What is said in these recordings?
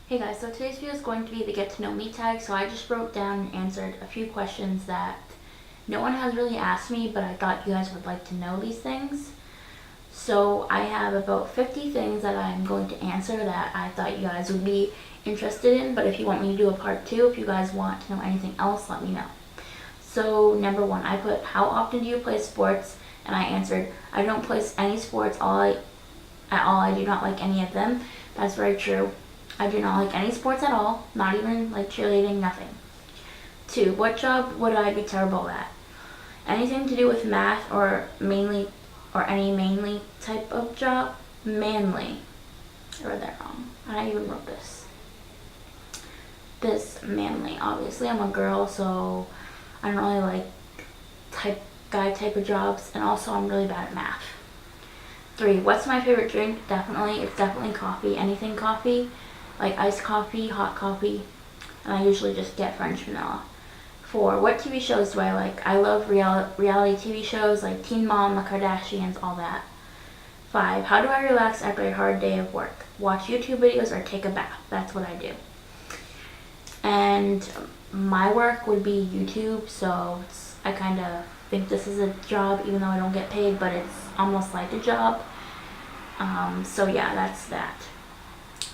Hey guys, so today's video is going to be the get to know me tag. So I just wrote down and answered a few questions that no one has really asked me, but I thought you guys would like to know these things. So I have about 50 things that I'm going to answer that I thought you guys would be interested in, but if you want me to do a part 2, if you guys want to know anything else, let me know. So number 1, I put how often do you play sports, and I answered I don't play any sports at all. I do not like any of them. That's very true. I do not like any sports at all, not even like cheerleading, nothing. 2, what job would I be terrible at? Anything to do with math or any mainly type of job? Manly. I read that wrong. I even wrote this. Manly. Obviously I'm a girl, so I don't really like type of jobs, and also I'm really bad at math. 3, what's my favorite drink? It's definitely coffee. Anything coffee. Like iced coffee, hot coffee, and I usually just get French vanilla. 4, what TV shows do I like? I love reality TV shows like Teen Mom, The Kardashians, all that. 5, how do I relax after a hard day of work? Watch YouTube videos or take a bath. That's what I do. And my work would be YouTube, so I kind of think this is a job, even though I don't get paid, but it's almost like a job. So yeah, that's that.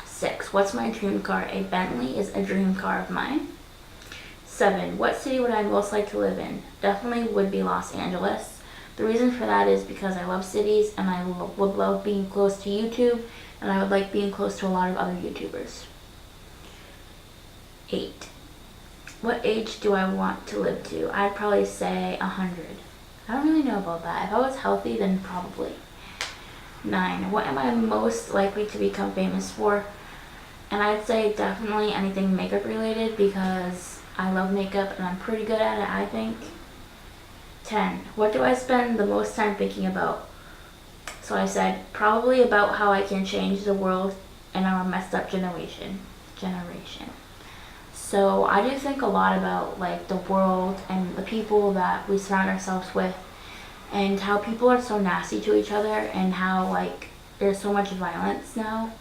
6, what's my dream car? A Bentley is a dream car of mine. 7, what city would I most like to live in? Definitely would be Los Angeles. The reason for that is because I love cities, and I would love being close to YouTube, and I would like being close to a lot of other YouTubers. 8, what age do I want to live to? I'd probably say 100. I don't really know about that. If I was healthy, then probably. 9, what am I most likely to become famous for? And I'd say definitely anything makeup related, because I love makeup and I'm pretty good at it, I think. 10, what do I spend the most time thinking about? So I said probably about how I can change the world in our messed up generation. So I do think a lot about like the world and the people that we surround ourselves with, and how people are so nasty to each other, and how like there's so much violence now.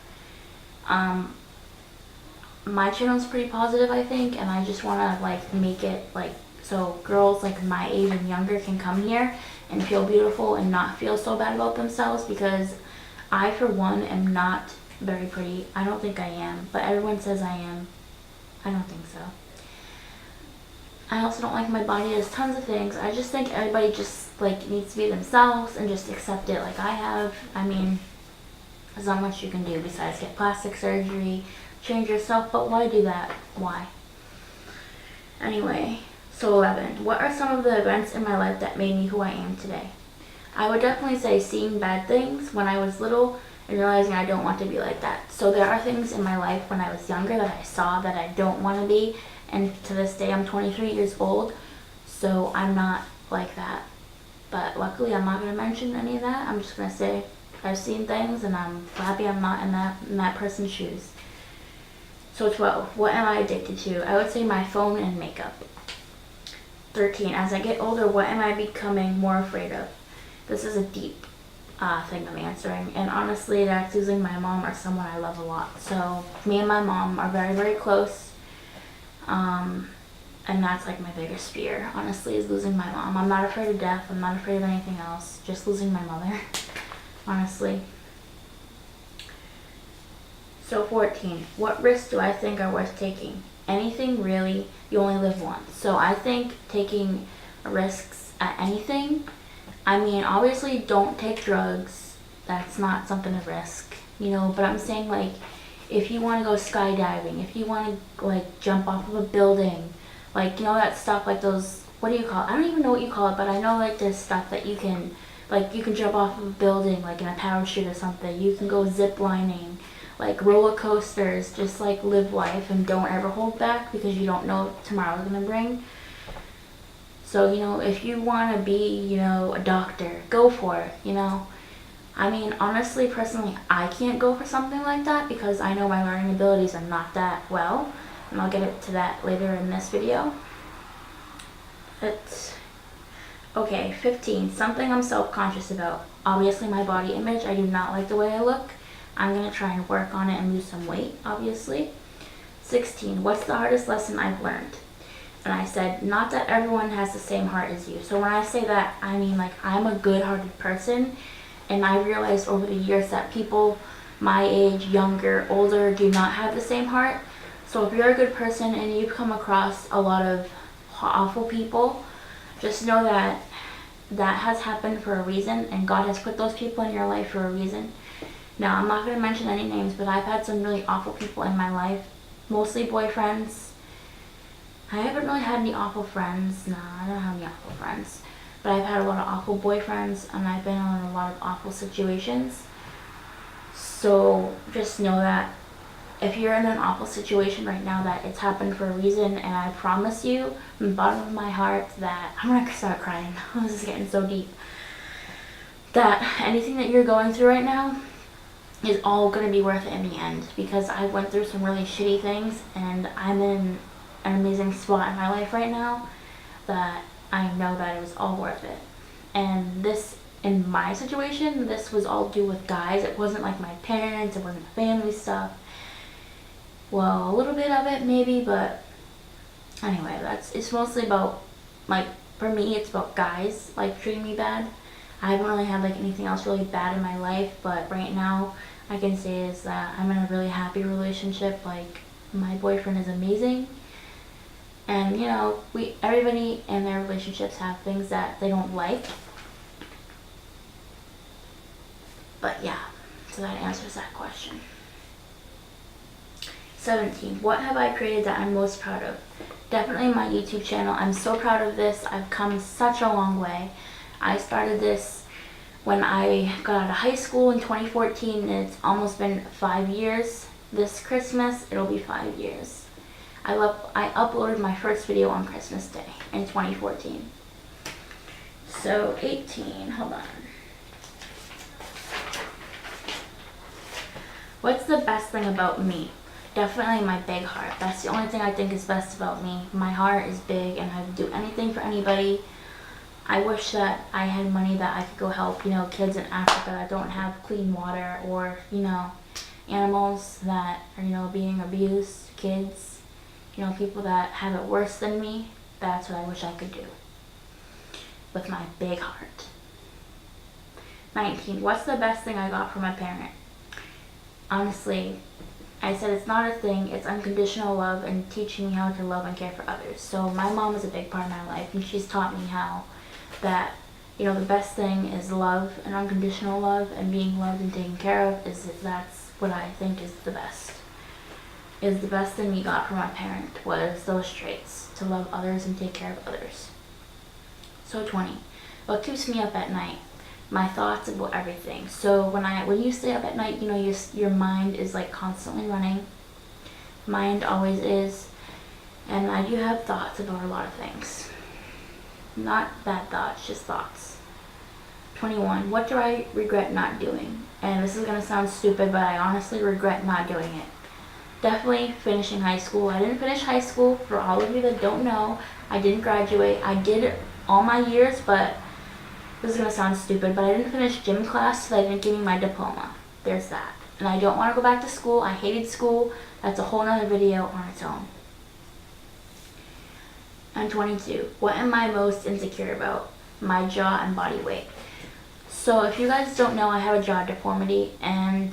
My channel's pretty positive, I think, and I just want to like make it like so girls like my age and younger can come here and feel beautiful and not feel so bad about themselves, because I for one am not very pretty. I don't think I am, but everyone says I am. I don't think so. I also don't like my body. There's tons of things. I just think everybody just like needs to be themselves and just accept it like I have. I mean, there's not much you can do besides get plastic surgery, change yourself, but why do that? Why? Anyway, so 11. What are some of the events in my life that made me who I am today? I would definitely say seeing bad things when I was little and realizing I don't want to be like that. So there are things in my life when I was younger that I saw that I don't want to be, and to this day I'm 23 years old, so I'm not like that. But luckily I'm not going to mention any of that. I'm just going to say I've seen things and I'm happy I'm not in that person's shoes. So 12, what am I addicted to? I would say my phone and makeup. 13, as I get older, what am I becoming more afraid of? This is a deep thing I'm answering, and honestly that's losing my mom or someone I love a lot. So me and my mom are very, very close, and that's like my biggest fear, honestly, is losing my mom. I'm not afraid of death, I'm not afraid of anything else, just losing my mother, honestly. So 14, what risks do I think are worth taking? Anything really, you only live once. So I think taking risks at anything, I mean obviously don't take drugs, that's not something to risk, but I'm saying like if you want to go skydiving, if you want to like jump off of a building, like that stuff, like those, what do you call it? I don't even know what you call it, but I know like there's stuff that you can jump off of a building like in a parachute or something. You can go zip lining, like roller coasters. Just like live life and don't ever hold back, because you don't know what tomorrow's gonna bring. So if you want to be a doctor, go for it. I mean honestly, personally, I can't go for something like that because I know my learning abilities are not that well, and I'll get to that later in this video. But okay, 15, something I'm self-conscious about. Obviously my body image. I do not like the way I look. I'm going to try and work on it and lose some weight, obviously. 16, what's the hardest lesson I've learned? And I said, not that everyone has the same heart as you. So when I say that, I mean like I'm a good-hearted person, and I realized over the years that people my age, younger, older, do not have the same heart. So if you're a good person and you come across a lot of awful people, just know that that has happened for a reason, and God has put those people in your life for a reason. Now, I'm not going to mention any names, but I've had some really awful people in my life, mostly boyfriends. I haven't really had any awful friends. No, I don't have any awful friends. But I've had a lot of awful boyfriends, and I've been in a lot of awful situations. So just know that if you're in an awful situation right now, that it's happened for a reason, and I promise you from the bottom of my heart that I'm gonna start crying. This is getting so deep. That anything that you're going through right now is all gonna be worth it in the end, because I went through some really shitty things, and I'm in an amazing spot in my life right now that I know that it was all worth it. And this, in my situation, this was all due with guys. It wasn't like my parents, it wasn't family stuff. Well, a little bit of it maybe, but anyway, it's mostly about, like, for me, it's about guys, like, treating me bad. I haven't really had, like, anything else really bad in my life, but right now, I can say is that I'm in a really happy relationship. Like, my boyfriend is amazing. And, you know, everybody in their relationships have things that they don't like. But yeah, so that answers that question. 17, what have I created that I'm most proud of? Definitely my YouTube channel. I'm so proud of this. I've come such a long way. I started this when I got out of high school in 2014, and it's almost been 5 years. This Christmas, it'll be 5 years. I uploaded my first video on Christmas Day in 2014. So 18, hold on. What's the best thing about me? Definitely my big heart. That's the only thing I think is best about me. My heart is big, and I would do anything for anybody. I wish that I had money that I could go help, you know, kids in Africa that don't have clean water, or, you know, animals that are, you know, being abused, kids. You know, people that have it worse than me. That's what I wish I could do with my big heart. 19, what's the best thing I got from a parent? Honestly, I said it's not a thing. It's unconditional love and teaching me how to love and care for others. So my mom is a big part of my life, and she's taught me how that, you know, the best thing is love and unconditional love, and being loved and taken care of. That's what I think is the best. Is the best thing we got from our parent was those traits, to love others and take care of others. So 20, what keeps me up at night? My thoughts about everything. So when you stay up at night, you know, your mind is like constantly running. Mind always is. And I do have thoughts about a lot of things. Not bad thoughts, just thoughts. 21, what do I regret not doing? And this is gonna sound stupid, but I honestly regret not doing it. Definitely finishing high school. I didn't finish high school. For all of you that don't know, I didn't graduate. I did all my years, but this is going to sound stupid, but I didn't finish gym class, so they didn't give me my diploma. There's that. And I don't want to go back to school. I hated school. That's a whole nother video on its own. And 22, what am I most insecure about? My jaw and body weight. So if you guys don't know, I have a jaw deformity, and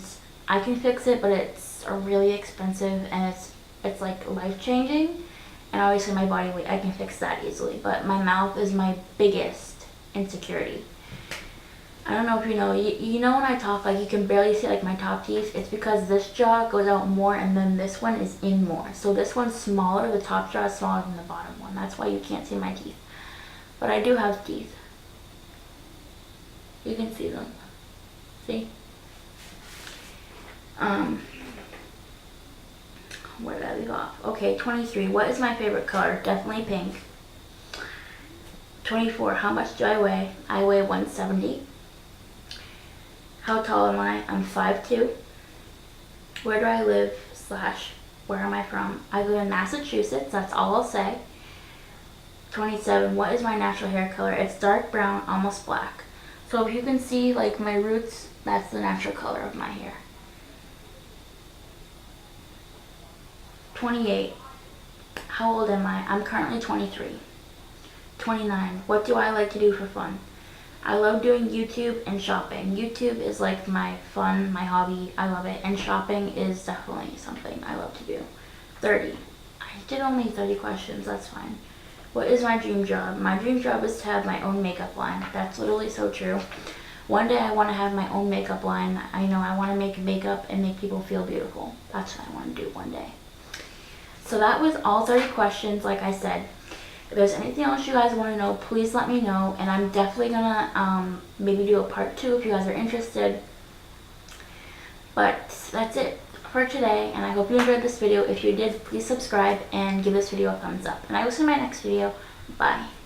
I can fix it, but it's really expensive, and it's like life-changing. And obviously my body weight, I can fix that easily, but my mouth is my biggest insecurity. I don't know if you know, you know when I talk, like, you can barely see like my top teeth. It's because this jaw goes out more, and then this one is in more. So this one's smaller, the top jaw is smaller than the bottom one. That's why you can't see my teeth. But I do have teeth. You can see them. See? Where did I leave off? Okay, 23. What is my favorite color? Definitely pink. 24. How much do I weigh? I weigh 170. How tall am I? I'm 5'2". Where do I live / where am I from? I live in Massachusetts. That's all I'll say. 27. What is my natural hair color? It's dark brown, almost black. So if you can see like my roots, that's the natural color of my hair. 28. How old am I? I'm currently 23. 29. What do I like to do for fun? I love doing YouTube and shopping. YouTube is like my fun, my hobby. I love it. And shopping is definitely something I love to do. 30. I did only 30 questions. That's fine. What is my dream job? My dream job is to have my own makeup line. That's literally so true. One day I want to have my own makeup line. I know I want to make makeup and make people feel beautiful. That's what I want to do one day. So that was all 30 questions, like I said. If there's anything else you guys want to know, please let me know. And I'm definitely going to maybe do a part 2 if you guys are interested. But that's it for today. And I hope you enjoyed this video. If you did, please subscribe and give this video a thumbs up. And I will see you in my next video. Bye.